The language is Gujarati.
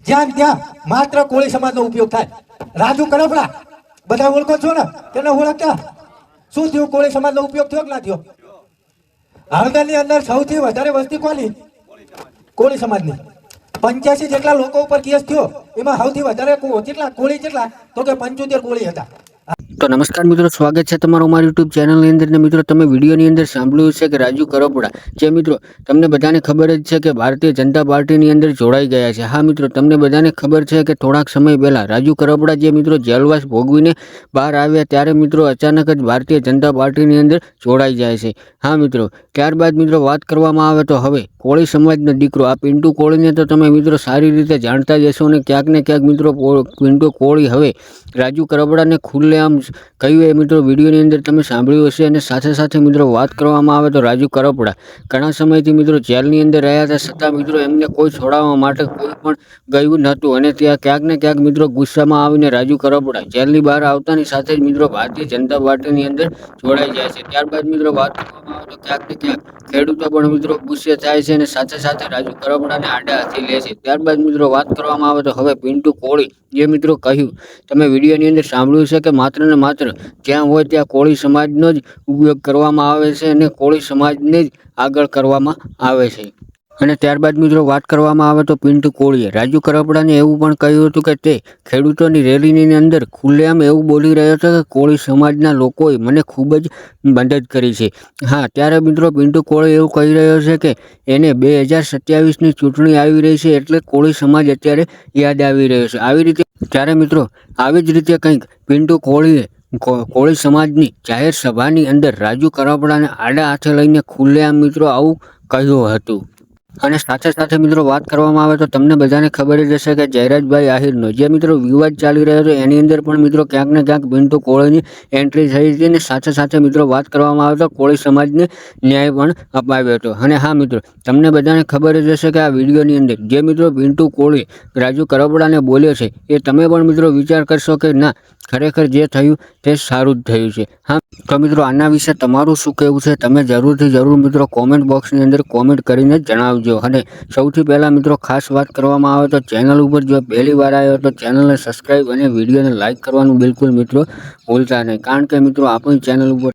જ્યાં ત્યાં માત્ર કોળી સમાજનો ઉપયોગ થાય. રાજુ કડપડા બધા ઓળખો છો ને, તેને ઓળખતા શું થયું? કોળી સમાજનો ઉપયોગ થયો કે ના થયો? હળદરની અંદર સૌથી વધારે વસ્તી કોની? કોળી સમાજની. 85 જેટલા લોકો ઉપર કેસ થયો, એમાં સૌથી વધારે કેટલા કોળી? કેટલા તો કે 75 કોળી હતા. તો નમસ્કાર મિત્રો, સ્વાગત છે તમારું અમારી યુટ્યુબ ચેનલની અંદર. ને મિત્રો, તમે વિડીયોની અંદર સાંભળ્યું છે કે રાજુ કરપડા જે મિત્રો તમને બધાને ખબર જ છે કે ભારતીય જનતા પાર્ટીની અંદર જોડાઈ ગયા છે. હા મિત્રો, તમને બધાને ખબર છે કે થોડાક સમય પહેલાં રાજુ કરપડા જે મિત્રો જેલવાસ ભોગવીને બહાર આવ્યા ત્યારે મિત્રો અચાનક જ ભારતીય જનતા પાર્ટીની અંદર જોડાઈ જાય છે. હા મિત્રો, ત્યારબાદ મિત્રો વાત કરવામાં આવે તો હવે કોળી સમાજનો દીકરો આ પિન્ટુ કોળીને તો તમે મિત્રો સારી રીતે જાણતા જ હશો. ને ક્યાંક ને ક્યાંક મિત્રો પિન્ટુ કોળી હવે રાજુ કરપડાને ખુલ્લેઆમ કહ્યું એ મિત્રો વિડીયોની અંદર તમે સાંભળ્યું હશે. અને સાથે સાથે મિત્રો વાત કરવામાં આવે તો રાજુ કરપડા ઘણા સમયથી મિત્રો જેલની અંદર રહ્યા હતા, છતાં મિત્રો એમને કોઈ છોડાવવા માટે કોઈ પણ ગયું નહોતું. અને ત્યાં ક્યાંક ને ક્યાંક મિત્રો ગુસ્સામાં આવીને રાજુ કરપડા જેલની બહાર આવતાની સાથે જ મિત્રો ભારતીય જનતા પાર્ટીની અંદર જોડાઈ જાય છે. ત્યારબાદ મિત્રો વાત કરવામાં આવે તો ક્યાંક ને ક્યાંક ખેડૂતો પણ મિત્રો ગુસ્સે થાય છે અને સાથે સાથે રાજુ કરપડાને આડા હાથી લે છે. ત્યારબાદ મિત્રો વાત કરવામાં આવે તો હવે પિન્ટુ કોળી જે મિત્રો કહ્યું, તમે વિડીયોની અંદર સાંભળ્યું છે કે માત્ર ને માત્ર જ્યાં હોય ત્યાં કોળી સમાજનો જ ઉપયોગ કરવામાં આવે છે અને કોળી સમાજને જ આગળ કરવામાં આવે છે. અને ત્યારબાદ મિત્રો વાત કરવામાં આવે તો પિન્ટુ કોળીએ રાજુ કરપડાને એવું પણ કહ્યું હતું કે તે ખેડૂતોની રેલીની અંદર ખુલ્લેઆમ એવું બોલી રહ્યો હતો કે કોળી સમાજના લોકોએ મને ખૂબ જ મદદ કરી છે. હા, ત્યારે મિત્રો પિન્ટુ કોળી એવું કહી રહ્યો છે કે એને 2027ની ચૂંટણી આવી રહી છે એટલે કોળી સમાજ અત્યારે યાદ આવી રહ્યો છે. આવી રીતે ત્યારે મિત્રો આવી જ રીતે કંઈક પિન્ટુ કોળીએ કોળી સમાજની જાહેર સભાની અંદર રાજુ કરપડાને આડા હાથે લઈને ખુલ્લેઆમ મિત્રો આવું કહ્યું હતું. અને સાથે સાથે મિત્રો વાત કરવામાં આવે તો તમને બધાને ખબર જ હશે કે જયરાજભાઈ આહિરનો જે મિત્રો વિવાદ ચાલી રહ્યો હતો એની અંદર પણ મિત્રો ક્યાંક ને ક્યાંક પિન્ટુ કોળીની એન્ટ્રી થઈ હતી. અને સાથે સાથે મિત્રો વાત કરવામાં આવે તો કોળી સમાજને ન્યાય પણ અપાવ્યો હતો. અને હા મિત્રો, તમને બધાને ખબર જ હશે કે આ વિડીયોની અંદર જે મિત્રો પિન્ટુ કોળી રાજુ કરપડાને બોલ્યો છે એ તમે પણ મિત્રો વિચાર કરશો કે ના, ખરેખર જે થયું તે સારું જ થયું છે. હા તો મિત્રો, આના વિશે તમારું શું કહેવું છે તમે જરૂરથી જરૂર મિત્રો કોમેન્ટ બોક્સની અંદર કોમેન્ટ કરીને જણાવજો. અને સૌથી પહેલાં મિત્રો ખાસ વાત કરવામાં આવે તો ચેનલ ઉપર જો પહેલી વાર આવ્યો તો ચેનલને સબસ્ક્રાઈબ અને વિડીયોને લાઇક કરવાનું બિલકુલ મિત્રો ભૂલતા નહીં, કારણ કે મિત્રો આપણી ચેનલ ઉપર